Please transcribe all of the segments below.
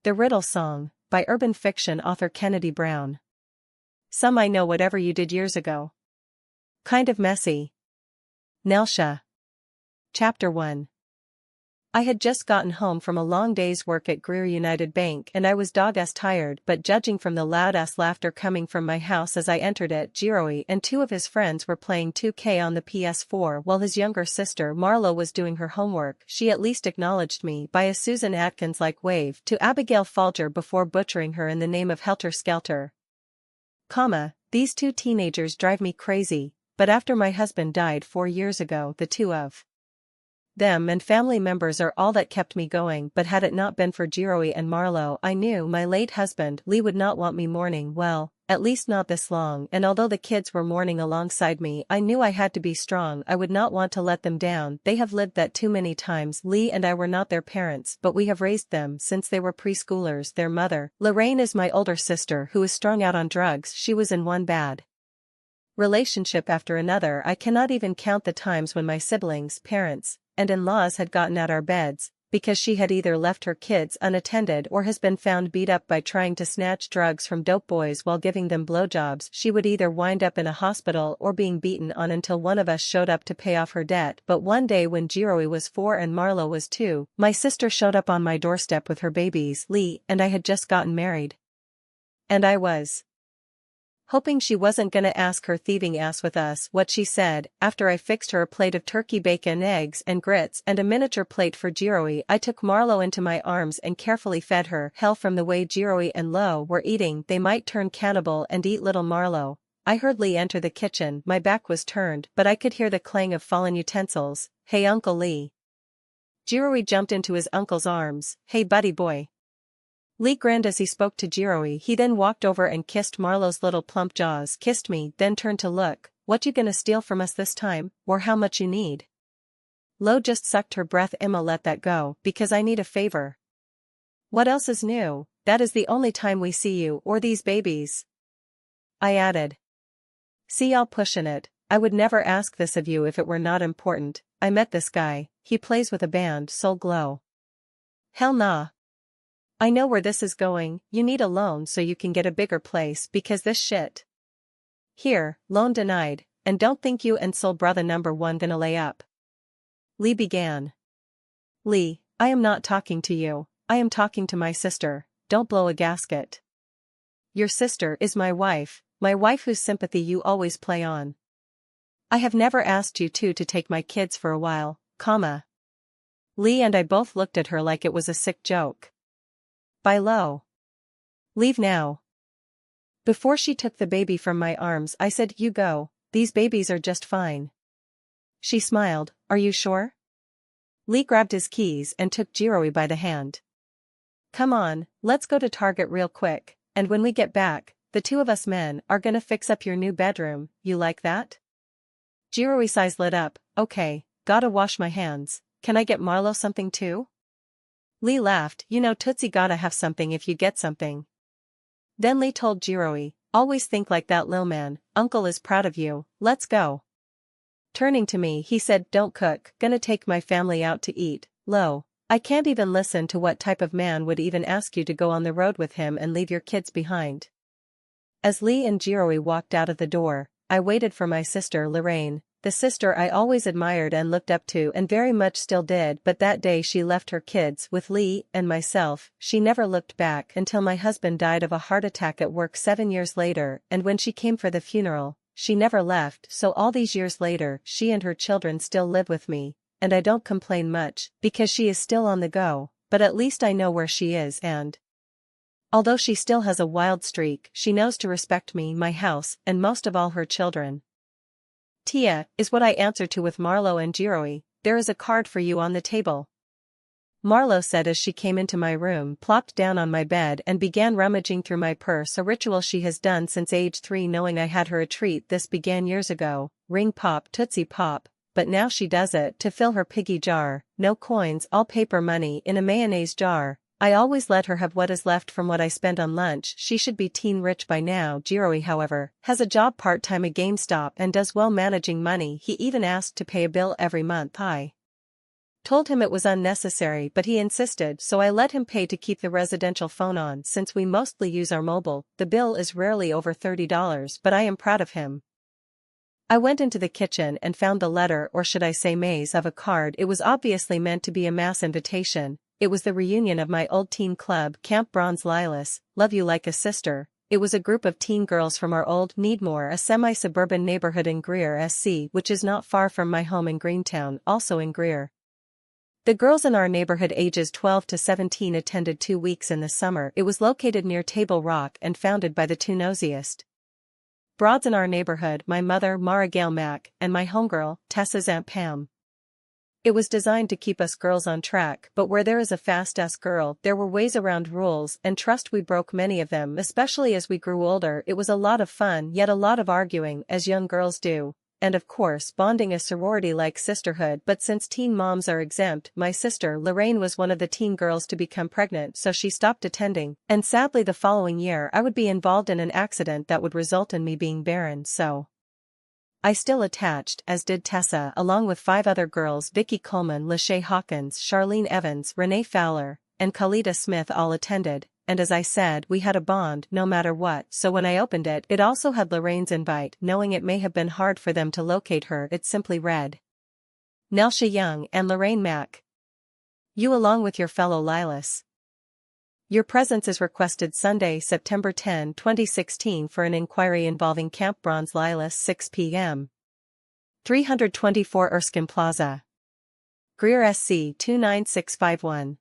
The Riddle Song, by urban fiction author Kennedy Brown. Some I know whatever you did years ago. Kind of messy. Nelsha. Chapter 1. I had just gotten home from a long day's work at Greer United Bank and I was dog-ass tired, but judging from the loud-ass laughter coming from my house as I entered it, Jiroi and two of his friends were playing 2K on the PS4 while his younger sister Marlo was doing her homework. She at least acknowledged me by a Susan Atkins-like wave to Abigail Folger before butchering her in the name of Helter Skelter. These two teenagers drive me crazy, but after my husband died 4 years ago, the two of them and family members are all that kept me going, but had it not been for Jiroi and Marlo, I knew my late husband Lee would not want me mourning, well, at least not this long, and although the kids were mourning alongside me, I knew I had to be strong. I would not want to let them down. They have lived that too many times. Lee and I were not their parents, but we have raised them since they were preschoolers. Their mother, Lorraine, is my older sister who is strung out on drugs. She was in one bad relationship after another. I cannot even count the times when my siblings, parents, and in-laws had gotten out our beds, because she had either left her kids unattended or has been found beat up by trying to snatch drugs from dope boys while giving them blowjobs. She would either wind up in a hospital or being beaten on until one of us showed up to pay off her debt. But one day when Jiroi was 4 and Marlo was 2, my sister showed up on my doorstep with her babies. Lee and I had just gotten married. And I was hoping she wasn't gonna ask her thieving ass with us what she said. After I fixed her a plate of turkey bacon, eggs and grits and a miniature plate for Jiroi, I took Marlo into my arms and carefully fed her. Hell, from the way Jiroi and Lo were eating, they might turn cannibal and eat little Marlo. I heard Lee enter the kitchen. My back was turned, but I could hear the clang of fallen utensils. Hey Uncle Lee. Jiroi jumped into his uncle's arms. Hey buddy boy. Lee grinned as he spoke to Jiroi. He then walked over and kissed Marlo's little plump jaws, kissed me, then turned to look. What you gonna steal from us this time, or how much you need? Lo just sucked her breath. Emma, let that go, because I need a favor. What else is new? That is the only time we see you or these babies. I added. See, y'all pushing it. I would never ask this of you if it were not important. I met this guy. He plays with a band, Soul Glow. Hell nah. I know where this is going. You need a loan so you can get a bigger place because this shit. Here, loan denied, and don't think you and Soul Brother number 1 gonna lay up. Lee began. Lee, I am not talking to you. I am talking to my sister. Don't blow a gasket. Your sister is my wife whose sympathy you always play on. I have never asked you two to take my kids for a while, Lee and I both looked at her like it was a sick joke. By Lo. Leave now. Before she took the baby from my arms, I said, you go, these babies are just fine. She smiled. Are you sure? Lee grabbed his keys and took Jiroi by the hand. Come on, let's go to Target real quick, and when we get back, the two of us men are gonna fix up your new bedroom. You like that? Jiroi's eyes lit up. Okay, gotta wash my hands. Can I get Marlo something too? Lee laughed. You know Tootsie gotta have something if you get something. Then Lee told Jiroi, always think like that, lil man. Uncle is proud of you. Let's go. Turning to me, he said, don't cook. Gonna take my family out to eat. Lo, I can't even listen to what type of man would even ask you to go on the road with him and leave your kids behind. As Lee and Jiroi walked out of the door, I waited for my sister Lorraine, the sister I always admired and looked up to and very much still did, but that day she left her kids with Lee and myself. She never looked back until my husband died of a heart attack at work 7 years later, and when she came for the funeral, she never left. So all these years later, she and her children still live with me, and I don't complain much, because she is still on the go, but at least I know where she is, and although she still has a wild streak, she knows to respect me, my house, and most of all her children. Tia, is what I answered to with Marlo and Jiroi. There is a card for you on the table. Marlo said as she came into my room, plopped down on my bed and began rummaging through my purse, a ritual she has done since age 3, knowing I had her a treat. This began years ago, ring pop, Tootsie pop, but now she does it to fill her piggy jar. No coins, all paper money in a mayonnaise jar. I always let her have what is left from what I spend on lunch. She should be teen rich by now. Jiroi, however, has a job part-time at GameStop and does well managing money. He even asked to pay a bill every month. I Told him it was unnecessary but he insisted, so I let him pay to keep the residential phone on. Since we mostly use our mobile, the bill is rarely over $30, but I am proud of him. I went into the kitchen and found the letter, or should I say maze of a card. It was obviously meant to be a mass invitation. It was the reunion of my old teen club, Camp Bronze Lilas, Love You Like a Sister. It was a group of teen girls from our old Needmore, a semi-suburban neighborhood in Greer, SC, which is not far from my home in Greentown, also in Greer. The girls in our neighborhood ages 12 to 17 attended 2 weeks in the summer. It was located near Table Rock and founded by the two nosiest broads in our neighborhood, my mother, Mara Gail Mack, and my homegirl, Tessa's Aunt Pam. It was designed to keep us girls on track, but where there is a fast-ass girl, there were ways around rules, and trust we broke many of them, especially as we grew older. It was a lot of fun, yet a lot of arguing, as young girls do, and of course bonding, a sorority-like sisterhood. But since teen moms are exempt, my sister Lorraine was one of the teen girls to become pregnant, so she stopped attending, and sadly the following year I would be involved in an accident that would result in me being barren, so I still attached, as did Tessa, along with 5 other girls: Vicky Coleman, Lachey Hawkins, Charlene Evans, Renee Fowler, and Khalida Smith all attended, and as I said, we had a bond no matter what. So when I opened it, it also had Lorraine's invite. Knowing it may have been hard for them to locate her, it simply read, Nelsha Young and Lorraine Mack. You along with your fellow Lilas. Your presence is requested Sunday, September 10, 2016 for an inquiry involving Camp Bronze Lilas, 6 p.m. 324 Erskine Plaza, Greer, SC 29651.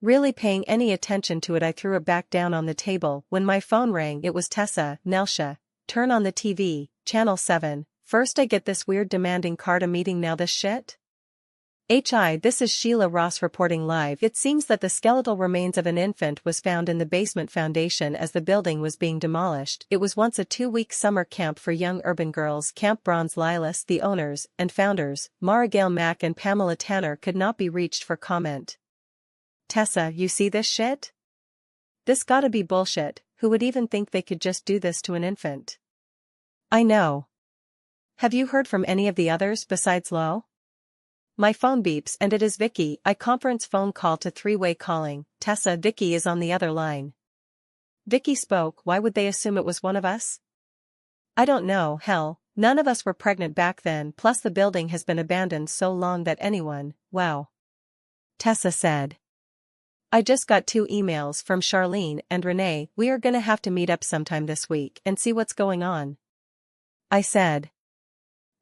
Really paying any attention to it, I threw it back down on the table. When my phone rang, it was Tessa. Nelsha, turn on the TV, channel 7. First I get this weird demanding card, a meeting now, this shit? This is Sheila Ross reporting live. It seems that the skeletal remains of an infant was found in the basement foundation as the building was being demolished. It was once a 2-week summer camp for young urban girls. Camp Bronze Lilas, the owners and founders, Mara Gail Mack and Pamela Tanner, could not be reached for comment. Tessa, you see this shit? This gotta be bullshit. Who would even think they could just do this to an infant? I know. Have you heard from any of the others besides Lo? My phone beeps and it is Vicky. I conference phone call to 3-way calling. Tessa, Vicky is on the other line. Vicky spoke. Why would they assume it was one of us? I don't know, hell, none of us were pregnant back then, plus the building has been abandoned so long that anyone, wow. Tessa said. I just got 2 emails from Charlene and Renee. We are gonna have to meet up sometime this week and see what's going on, I said.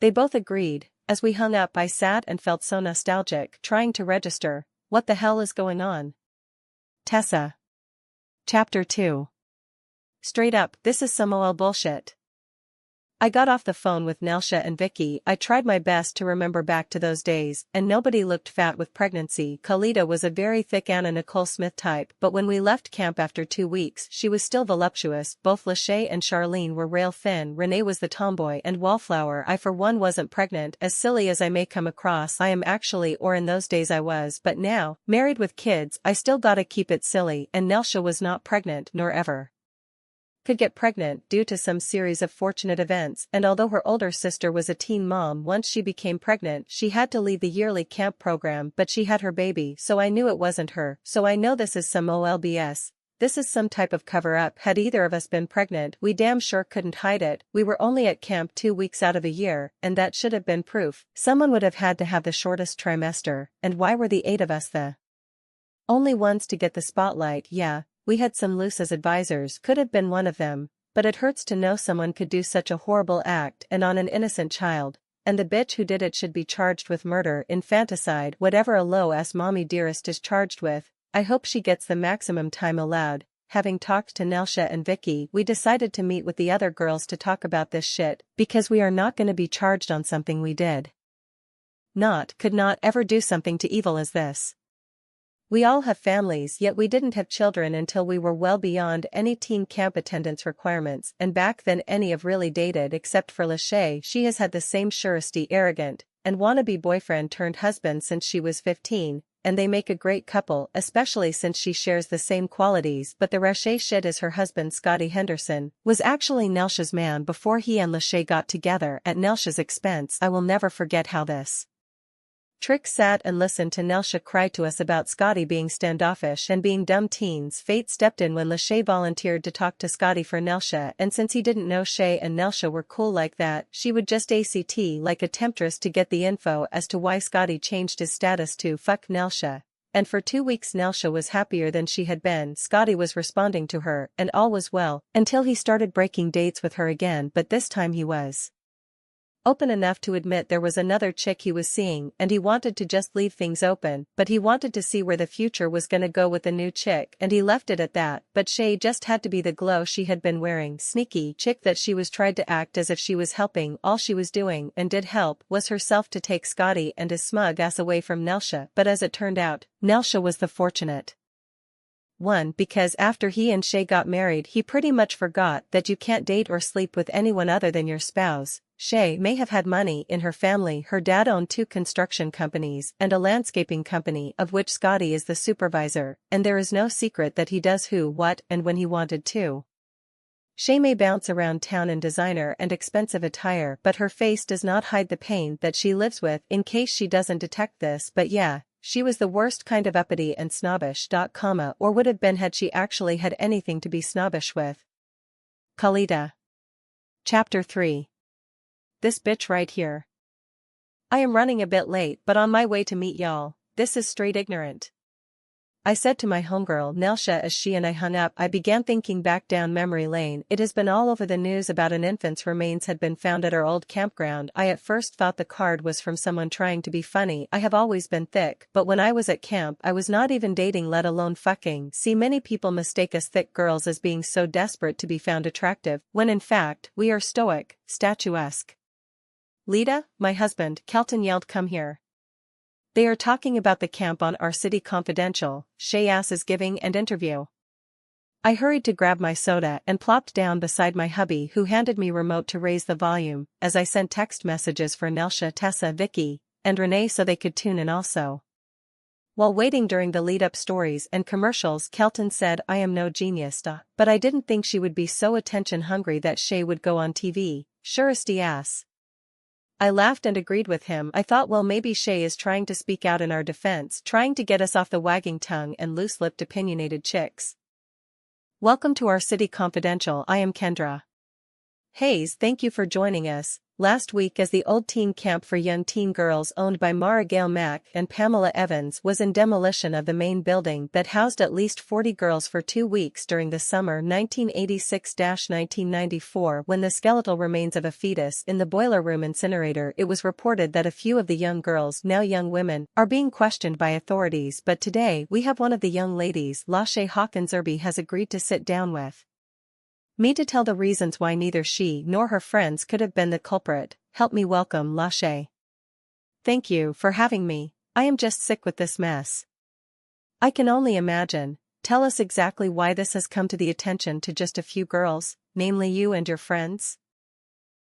They both agreed. As we hung up, I sat and felt so nostalgic, trying to register. What the hell is going on? Tessa. Chapter 2. Straight up, this is some OL bullshit. I got off the phone with Nelsha and Vicky. I tried my best to remember back to those days, and nobody looked fat with pregnancy. Khalida was a very thick Anna Nicole Smith type, but when we left camp after 2 weeks, she was still voluptuous. Both Lachey and Charlene were rail thin. Renee was the tomboy and wallflower. I for one wasn't pregnant. As silly as I may come across, I am actually, or in those days I was, but now, married with kids, I still gotta keep it silly, and Nelsha was not pregnant, nor ever could get pregnant due to some series of fortunate events, and although her older sister was a teen mom, once she became pregnant she had to leave the yearly camp program, but she had her baby, so I knew it wasn't her. So I know this is some OLBS. This is some type of cover-up. Had either of us been pregnant, we damn sure couldn't hide it. We were only at camp 2 weeks out of a year, and that should have been proof. Someone would have had to have the shortest trimester, and why were the 8 of us the only ones to get the spotlight? Yeah. We had some loose as advisors, could have been one of them, but it hurts to know someone could do such a horrible act and on an innocent child, and the bitch who did it should be charged with murder, infanticide, whatever a low-ass mommy dearest is charged with. I hope she gets the maximum time allowed. Having talked to Nelsha and Vicky, we decided to meet with the other girls to talk about this shit, because we are not gonna be charged on something we did could not ever do something to evil as this. We all have families, yet we didn't have children until we were well beyond any teen camp attendance requirements, and back then any of really dated except for Lachey. She has had the same surety, arrogant, and wannabe boyfriend turned husband since she was 15, and they make a great couple, especially since she shares the same qualities. But the Lachey shit is her husband Scotty Henderson was actually Nelsha's man before he and Lachey got together at Nelsha's expense. I will never forget how this Trick sat and listened to Nelsha cry to us about Scotty being standoffish and being dumb teens. Fate stepped in when Lachey volunteered to talk to Scotty for Nelsha, and since he didn't know Shay and Nelsha were cool like that, she would just act like a temptress to get the info as to why Scotty changed his status to fuck Nelsha. And for 2 weeks Nelsha was happier than she had been. Scotty was responding to her, and all was well, until he started breaking dates with her again, but this time he was open enough to admit there was another chick he was seeing, and he wanted to just leave things open, but he wanted to see where the future was gonna go with the new chick, and he left it at that. But Shay just had to be the glow she had been wearing. Sneaky chick that she was, tried to act as if she was helping. All she was doing, and did help, was herself to take Scotty and his smug ass away from Nelsha. But as it turned out, Nelsha was the fortunate one, because after he and Shay got married he pretty much forgot that you can't date or sleep with anyone other than your spouse. Shay may have had money in her family. Her dad owned 2 construction companies and a landscaping company of which Scotty is the supervisor, and there is no secret that he does who, what, and when he wanted to. Shay may bounce around town in designer and expensive attire, but her face does not hide the pain that she lives with, in case she doesn't detect this. But yeah, she was the worst kind of uppity and snobbish, or would have been had she actually had anything to be snobbish with. Khalida. Chapter 3. This bitch right here. I am running a bit late, but on my way to meet y'all. This is straight ignorant, I said to my homegirl Nelsha as she and I hung up. I began thinking back down memory lane. It has been all over the news about an infant's remains had been found at our old campground. I at first thought the card was from someone trying to be funny. I have always been thick, but when I was at camp I was not even dating, let alone fucking. See, many people mistake us thick girls as being so desperate to be found attractive, when in fact we are stoic, statuesque. Lita, my husband, Kelton yelled, come here. They are talking about the camp on our city confidential. Shay ass is giving an interview. I hurried to grab my soda and plopped down beside my hubby, who handed me remote to raise the volume, as I sent text messages for Nelsha, Tessa, Vicky, and Renee so they could tune in also. While waiting during the lead-up stories and commercials, Kelton said, I am no genius, but I didn't think she would be so attention-hungry that Shay would go on TV. Suresty ass. I laughed and agreed with him. I thought, well, maybe Shay is trying to speak out in our defense, trying to get us off the wagging tongue and loose-lipped opinionated chicks. Welcome to our city confidential. I am Kendra Hayes. Thank you for joining us. Last week, as the old teen camp for young teen girls owned by Mara Gale Mack and Pamela Evans was in demolition of the main building that housed at least 40 girls for 2 weeks during the summer 1986-1994, when the skeletal remains of a fetus in the boiler room incinerator, it was reported that a few of the young girls, now young women, are being questioned by authorities. But today we have one of the young ladies, Lachey Hawkins Irby, has agreed to sit down with me to tell the reasons why neither she nor her friends could have been the culprit. Help me welcome Lachey. Thank you for having me. I am just sick with this mess. I can only imagine. Tell us exactly why this has come to the attention to just a few girls, namely you and your friends.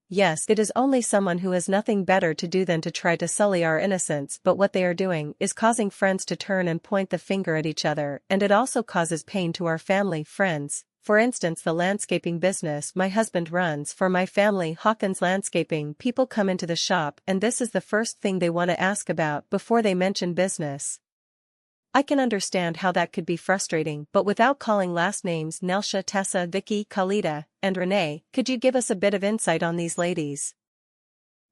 Yes, it is only someone who has nothing better to do than to try to sully our innocence, but what they are doing is causing friends to turn and point the finger at each other, and it also causes pain to our family, friends. For instance, the landscaping business my husband runs for my family, Hawkins Landscaping. People come into the shop and this is the first thing they want to ask about before they mention business. I can understand how that could be frustrating, but without calling last names, Nelsha, Tessa, Vicky, Khalida, and Renee, could you give us a bit of insight on these ladies?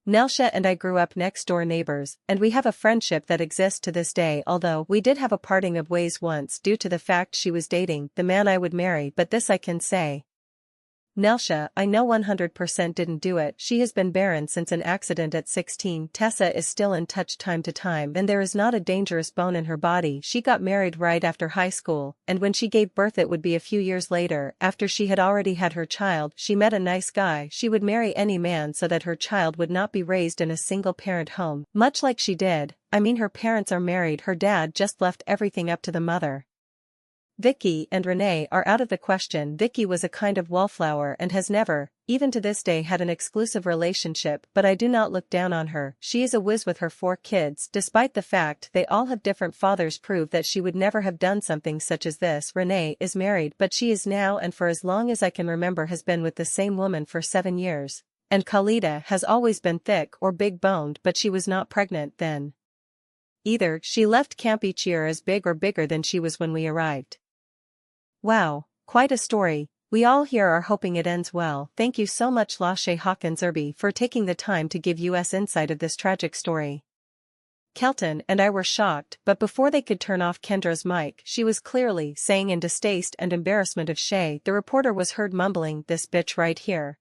Nelsha and I grew up next-door neighbors, and we have a friendship that exists to this day, although we did have a parting of ways once due to the fact she was dating the man I would marry. But this I can say. Nelsha, I know 100% didn't do it. She has been barren since an accident at 16. Tessa is still in touch time to time and there is not a dangerous bone in her body. She got married right after high school, and when she gave birth it would be a few years later, after she had already had her child. She met a nice guy. She would marry any man so that her child would not be raised in a single-parent home, much like she did. I mean, her parents are married, her dad just left everything up to the mother. Vicky and Renee are out of the question. Vicky was a kind of wallflower and has never, even to this day, had an exclusive relationship, but I do not look down on her. She is a whiz with her 4 kids, despite the fact they all have different fathers. Prove that she would never have done something such as this. Renee is married, but she is now, and for as long as I can remember, has been with the same woman for 7 years. And Khalida has always been thick or big-boned, but she was not pregnant then. Either she left camp each year as big or bigger than she was when we arrived. Wow, quite a story. We all here are hoping it ends well. Thank you so much Lashe Hawkins Irby for taking the time to give us insight of this tragic story. Kelton and I were shocked, but before they could turn off Kendra's mic, she was clearly saying in distaste and embarrassment of Shay. The reporter was heard mumbling, "This bitch right here."